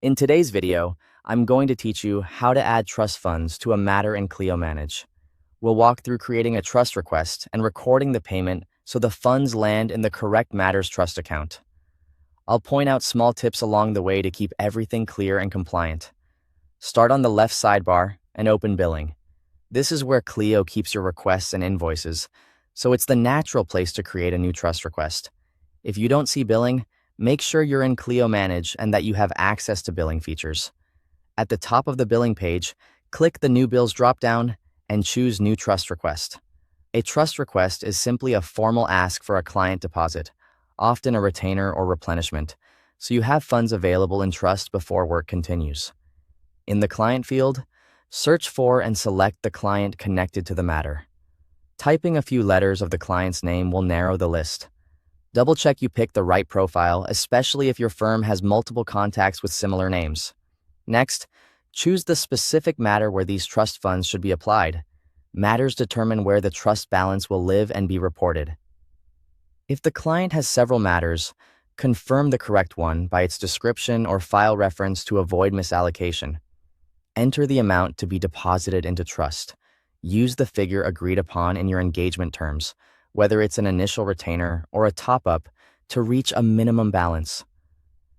In today's video, I'm going to teach you how to add trust funds to a matter in Clio Manage. We'll walk through creating a trust request and recording the payment so the funds land in the correct matter's trust account. I'll point out small tips along the way to keep everything clear and compliant. Start on the left sidebar and open Billing. This is where Clio keeps your requests and invoices, so it's the natural place to create a new trust request. If you don't see Billing, make sure you're in Clio Manage and that you have access to billing features. At the top of the billing page, click the New Bills dropdown and choose New Trust Request. A trust request is simply a formal ask for a client deposit, often a retainer or replenishment, so you have funds available in trust before work continues. In the Client field, search for and select the client connected to the matter. Typing a few letters of the client's name will narrow the list. Double-check you pick the right profile, especially if your firm has multiple contacts with similar names. Next, choose the specific matter where these trust funds should be applied. Matters determine where the trust balance will live and be reported. If the client has several matters, confirm the correct one by its description or file reference to avoid misallocation. Enter the amount to be deposited into trust. Use the figure agreed upon in your engagement terms, whether it's an initial retainer or a top-up, to reach a minimum balance.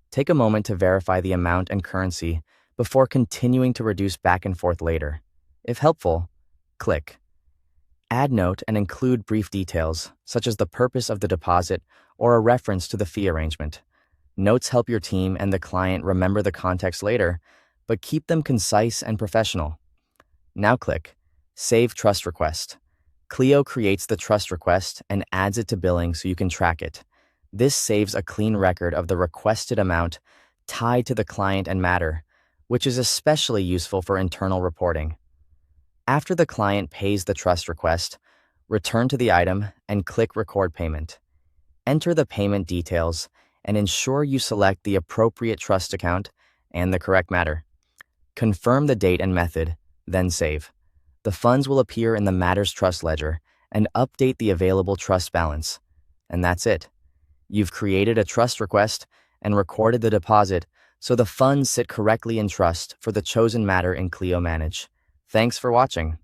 Take a moment to verify the amount and currency before continuing to reduce back and forth later. If helpful, click. Add note and include brief details, such as the purpose of the deposit or a reference to the fee arrangement. Notes help your team and the client remember the context later, but keep them concise and professional. Now click Save Trust Request. Clio creates the trust request and adds it to billing so you can track it. This saves a clean record of the requested amount tied to the client and matter, which is especially useful for internal reporting. After the client pays the trust request, return to the item and click Record Payment. Enter the payment details and ensure you select the appropriate trust account and the correct matter. Confirm the date and method, then save. The funds will appear in the matter's trust ledger and update the available trust balance. And that's it. You've created a trust request and recorded the deposit so the funds sit correctly in trust for the chosen matter in Clio Manage. Thanks for watching.